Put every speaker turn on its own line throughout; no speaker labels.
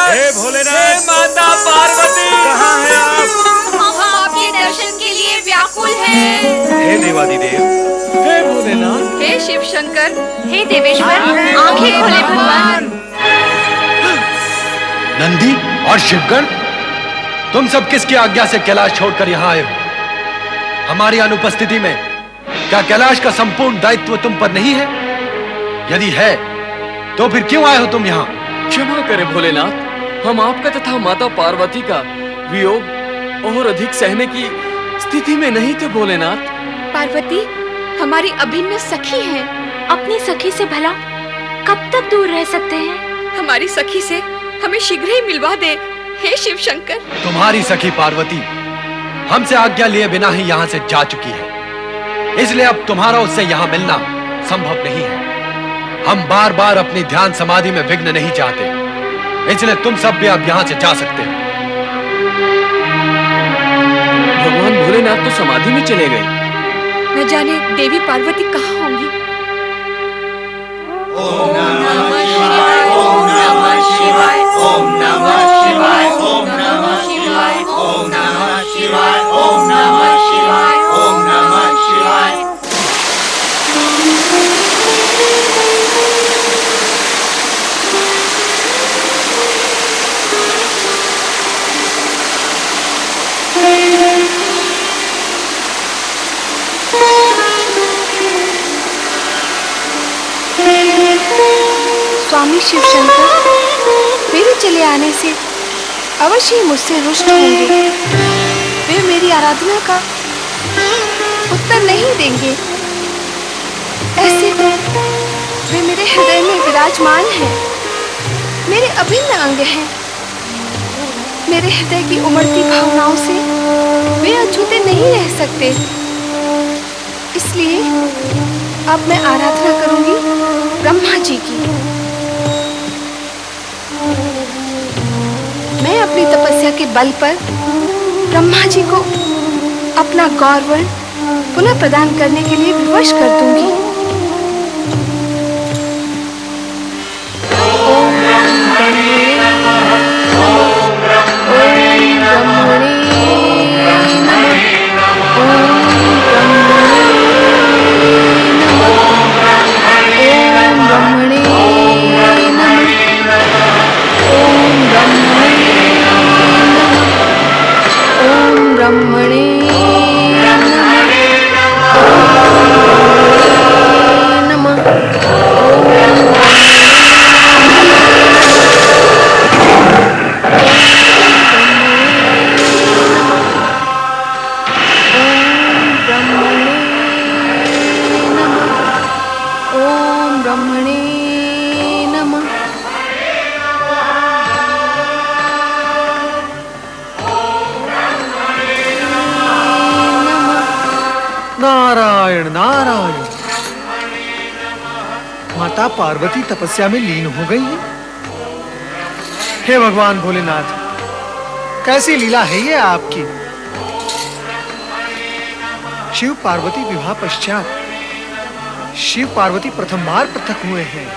हे भोलेनाथ,
हे माता पार्वती,
कहाँ हैं आप?
हम आपके दर्शन के लिए व्याकुल हैं।
हे देवादिदेव,
हे भोलेनाथ,
हे शिव शंकर, हे देवेश्वर, आंखें खोले भगवान।
नंदी और शिवगण, तुम सब किसकी आज्ञा से कैलाश छोड़कर यहाँ आए हो? हमारी अनुपस्थिति में क्या कैलाश का संपूर्ण दायित्व तुम पर नहीं है? यदि है तो फिर क्यों आए हो तुम यहाँ?
क्षमा करें भोलेनाथ, हम आपका तथा माता पार्वती का वियोग और अधिक सहने की स्थिति में नहीं थे भोलेनाथ।
पार्वती हमारी अभिन्न सखी है। अपनी सखी से भला कब तक दूर रह सकते हैं? हमारी सखी से हमें शीघ्र ही मिलवा दे, हे शिव शंकर।
तुम्हारी सखी पार्वती हमसे आज्ञा लिए बिना ही यहाँ से जा चुकी है, इसलिए अब तुम्हारा उससे यहाँ मिलना संभव नहीं है। हम बार बार अपनी ध्यान समाधि में विघ्न नहीं चाहते, इसलिए तुम सब भी अब यहाँ से जा सकते हो।
भगवान भोलेनाथ तो समाधि में चले गए।
न जाने देवी पार्वती कहाँ होंगी।
ओम नमः शिवाय, ओम नमः शिवाय, ओम नमः शिवाय, ओम नमः शिवाय, ओम नमः शिवाय, ओम नमः शिवाय, ओम नमः शिवाय।
स्वामी शिव शंकर मेरे चले आने से अवश्य ही मुझसे रुष्ट होंगे। वे मेरी आराधना का उत्तर नहीं देंगे। ऐसे वे मेरे हृदय में विराजमान हैं, मेरे अभिन्न अंग हैं। मेरे हृदय की उमड़ती भावनाओं से वे अछूते नहीं रह सकते। इसलिए अब मैं आराधना करूंगी ब्रह्मा जी की। मैं अपनी तपस्या के बल पर ब्रह्मा जी को अपना गौरवर्ण पुनः प्रदान करने के लिए विवश कर दूंगी। ओम ब्रह्मणे नमः, ओम ब्रह्मणे नमः, ओम ब्रह्मणे ब्रह्मणे
नारायण नारायण। माता पार्वती तपस्या में लीन हो गई है। हे भगवान भोलेनाथ, कैसी लीला है ये आपकी। शिव पार्वती विवाह पश्चात शिव पार्वती प्रथम बार पृथक हुए हैं।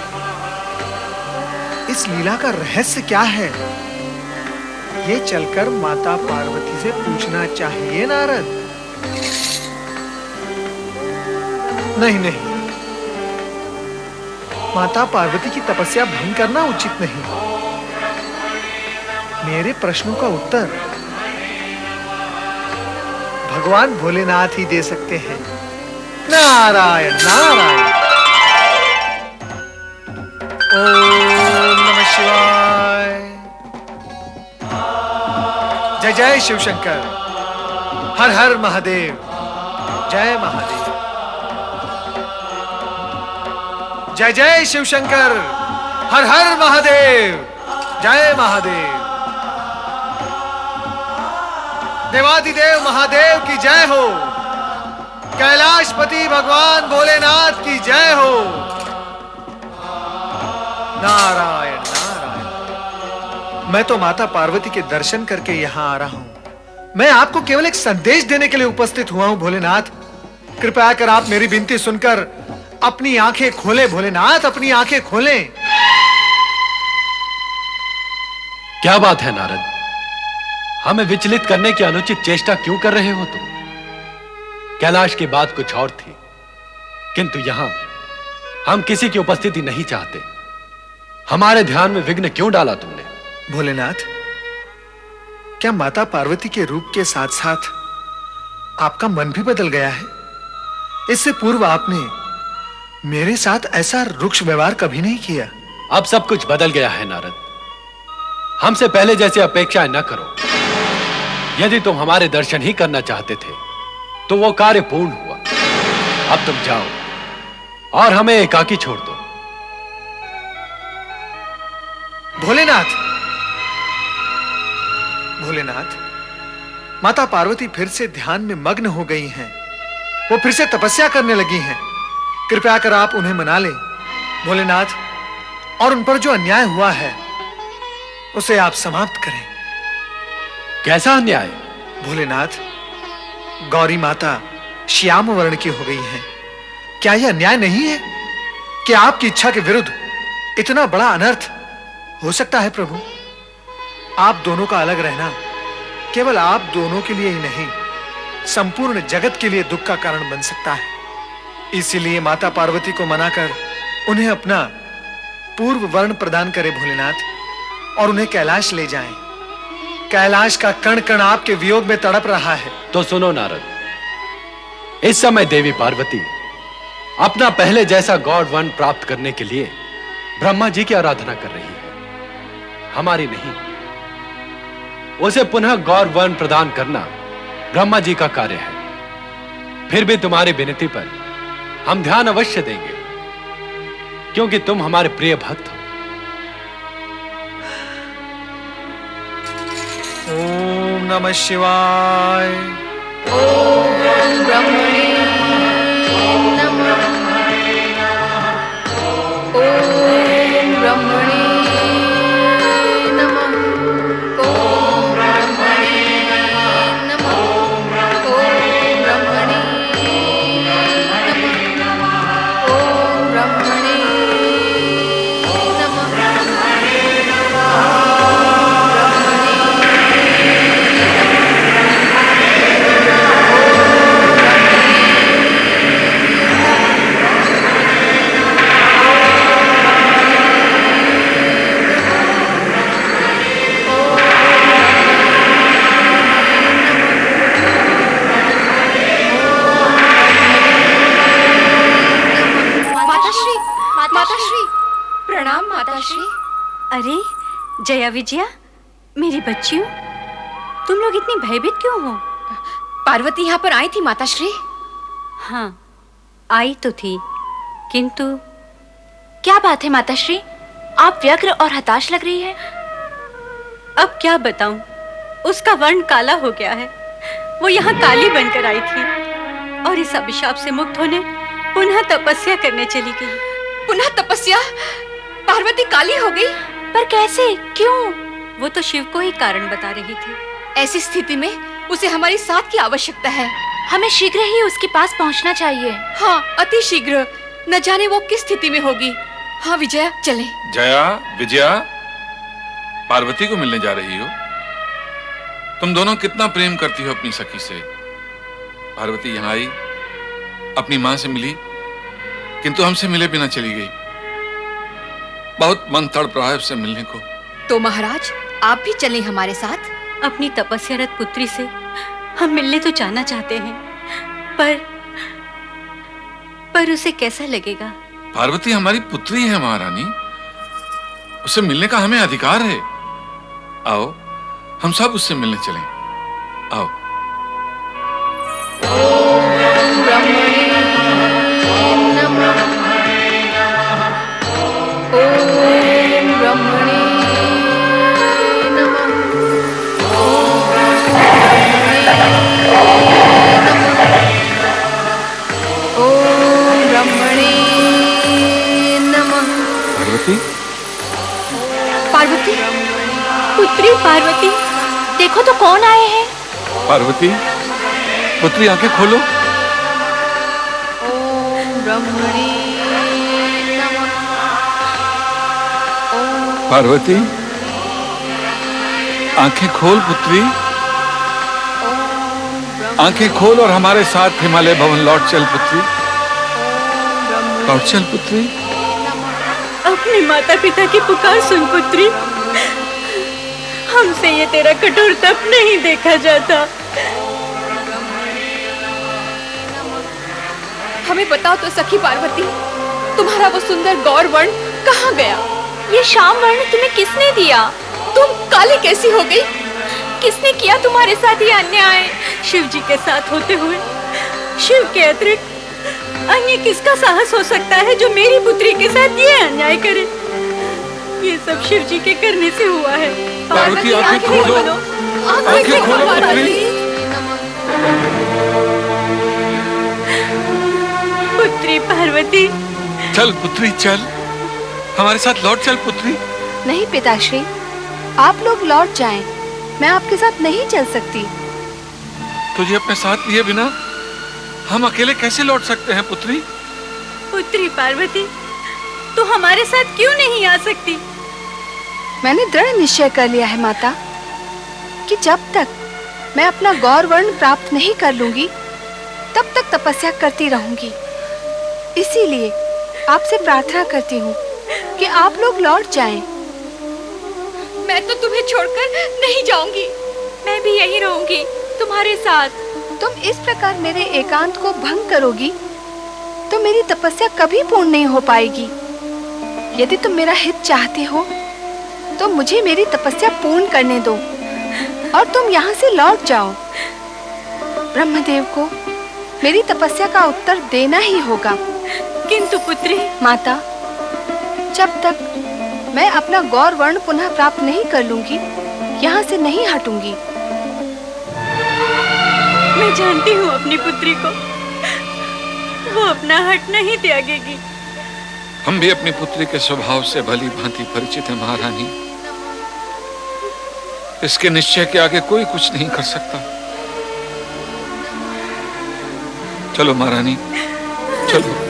इस लीला का रहस्य क्या है, ये चलकर माता पार्वती से पूछना चाहिए नारद। नहीं नहीं, माता पार्वती की तपस्या भंग करना उचित नहीं। मेरे प्रश्नों का उत्तर भगवान भोलेनाथ ही दे सकते हैं। नारायण नारायण। ओम नमः शिवाय। जय जय शिव शंकर। हर हर महादेव। जय महादेव। जय जय शिव शंकर। हर हर महादेव। जय महादेव। देवादिदेव महादेव की जय हो। कैलाशपति भगवान भोलेनाथ की जय हो। नारायण नारायण। मैं तो माता पार्वती के दर्शन करके यहां आ रहा हूं। मैं आपको केवल एक संदेश देने के लिए उपस्थित हुआ हूं भोलेनाथ। कृपया कर आप मेरी विनती सुनकर अपनी आंखें खोलें भोलेनाथ, अपनी आंखें खोलें।
क्या बात है नारद? हमें विचलित करने की अनुचित चेष्टा क्यों कर रहे हो तुम? कैलाश की बात कुछ और थी, किंतु यहां हम किसी की उपस्थिति नहीं चाहते। हमारे ध्यान में विघ्न क्यों डाला तुमने?
भोलेनाथ, क्या माता पार्वती के रूप के साथ साथ आपका मन भी बदल गया है? इससे पूर्व आपने मेरे साथ ऐसा रुक्ष व्यवहार कभी नहीं किया।
अब सब कुछ बदल गया है नारद। हमसे पहले जैसे अपेक्षाएं न करो। यदि तुम हमारे दर्शन ही करना चाहते थे तो वो कार्य पूर्ण हुआ। अब तुम जाओ और हमें एकाकी छोड़ दो।
भोलेनाथ, भोलेनाथ, माता पार्वती फिर से ध्यान में मग्न हो गई हैं। वो फिर से तपस्या करने लगी हैं। कृपया कर आप उन्हें मना लें भोलेनाथ, और उन पर जो अन्याय हुआ है उसे आप समाप्त करें।
कैसा अन्याय?
भोलेनाथ, गौरी माता श्याम वर्ण की हो गई हैं। क्या यह अन्याय नहीं है कि आपकी इच्छा के विरुद्ध इतना बड़ा अनर्थ हो सकता है? प्रभु, आप दोनों का अलग रहना केवल आप दोनों के लिए ही नहीं, संपूर्ण जगत के लिए दुख का कारण बन सकता है। इसीलिए माता पार्वती को मनाकर उन्हें अपना पूर्व वर्ण प्रदान करें भोलेनाथ, और उन्हें कैलाश ले जाएं। कैलाश का कण कण आपके वियोग में तड़प रहा है।
तो सुनो नारद, इस समय देवी पार्वती अपना पहले जैसा गौर वर्ण प्राप्त करने के लिए ब्रह्मा जी की आराधना कर रही है, हमारी नहीं। उसे पुनः गौर वर्ण प्रदान करना ब्रह्मा जी का कार्य है। फिर भी तुम्हारी विनती पर हम ध्यान अवश्य देंगे, क्योंकि तुम हमारे प्रिय भक्त हो।
ओम नमः शिवाय।
ओम ब्रह्मणे नमः। ओम ब्रह्मणे नमः। ओम ब्रह्मणे नमः। ओम ब्रह्मणे नमः। ओम ब्रह्मणे प्रणाम माताश्री।
अरे जया विजया, मेरी बच्चियों, तुम लोग इतनी भयभीत क्यों हो?
पार्वती यहाँ पर आई थी माताश्री।
हाँ, आई तो थी, किंतु
क्या बात है माताश्री, आप व्यग्र और हताश लग रही है।
अब क्या बताऊं, उसका वर्ण काला हो गया है। वो यहाँ काली बनकर आई थी और इस अभिशाप से मुक्त होने पुनः तपस्या करने चली गई।
पुनः तपस्या? पार्वती काली हो गई? पर कैसे, क्यों?
वो तो शिव को ही कारण बता रही थी।
ऐसी स्थिति में उसे हमारी साथ की आवश्यकता है। हमें शीघ्र ही उसके पास पहुंचना चाहिए। हाँ, अति शीघ्र। न जाने वो किस स्थिति में होगी। हाँ विजया, चलें।
जया, विजया, पार्वती को मिलने जा रही हो? तुम दोनों कितना प्रेम करती हो अपनी सखी से। पार्वती यहाँ आई, अपनी माँ से मिली, किंतु हमसे मिले बिना चली गई। बहुत मन तड़प रहा है उससे मिलने को।
तो महाराज, आप भी चलें हमारे साथ।
अपनी तपस्यारत पुत्री से हम मिलने तो जाना चाहते हैं, पर उसे कैसा लगेगा?
पार्वती हमारी पुत्री है महारानी, उससे मिलने का हमें अधिकार है। आओ, हम सब उससे मिलने चलें। आओ।
ओम ब्रह्मणे नमः। ओम ब्रह्मणे नमः। ओम ब्रह्मणे नमः।
पार्वती,
पार्वती,
पुत्री पार्वती,
देखो तो कौन आए हैं।
पार्वती, पुत्री आंखें खोलो।
ओम ब्रह्मणे नमः। ओम
पार्वती, आंखें खोल पुत्री, आंखें खोल और हमारे साथ हिमालय भवन लौट चल पुत्री, लौट चल पुत्री।
अपने माता पिता की पुकार सुन पुत्री। हमसे ये तेरा कठोर तप नहीं देखा जाता।
हमें बताओ तो सखी पार्वती, तुम्हारा वो सुंदर गौर वर्ण कहाँ गया? ये श्याम वर्ण तुम्हें किसने दिया? तुम काली कैसी हो गई? किसने किया तुम्हारे साथ ये अन्याय?
शिव जी के साथ होते हुए शिव के अतिरिक्त अन्य किसका साहस हो सकता है जो मेरी पुत्री के साथ ये अन्याय करे? ये सब शिव जी के करने से हुआ है।
पार्वती आंखें खोलो, आंखें खोलो पुत्री।
पुत्री पार्वती,
चल पुत्री चल, हमारे साथ लौट चल पुत्री।
नहीं पिताश्री, आप लोग लौट जाएं। मैं आपके साथ नहीं चल सकती।
तुझे अपने साथ लिए बिना हम अकेले कैसे लौट सकते हैं पुत्री?
पुत्री पार्वती, तू हमारे साथ क्यों नहीं आ सकती?
मैंने दृढ़ निश्चय कर लिया है माता कि जब तक मैं अपना गौर वर्ण प्राप्त नहीं कर लूंगी तब तक तपस्या करती रहूंगी। इसीलिए आपसे प्रार्थना करती हूँ कि आप लोग लौट जाएं। मैं तो तुम्हें छोड़कर नहीं जाऊंगी। मैं भी यही रहूंगी तुम्हारे साथ। तुम इस प्रकार मेरे एकांत को भंग करोगी तो मेरी तपस्या कभी पूर्ण नहीं हो पाएगी। यदि तुम मेरा हित चाहते हो तो मुझे मेरी तपस्या पूर्ण करने दो और तुम यहाँ से लौट जाओ। ब्रह्मदेव को मेरी तपस्या का उत्तर देना ही होगा।
किंतु पुत्री,
माता, जब तक मैं अपना गौर वर्ण पुनः प्राप्त नहीं कर लूंगी यहाँ से नहीं हटूंगी।
मैं जानती हूँ अपनी पुत्री को, वो अपना हट नहीं त्यागेगी।
हम भी अपनी पुत्री के स्वभाव से भली भांति परिचित हैं महारानी। इसके निश्चय के आगे कोई कुछ नहीं कर सकता। चलो महारानी, चलो।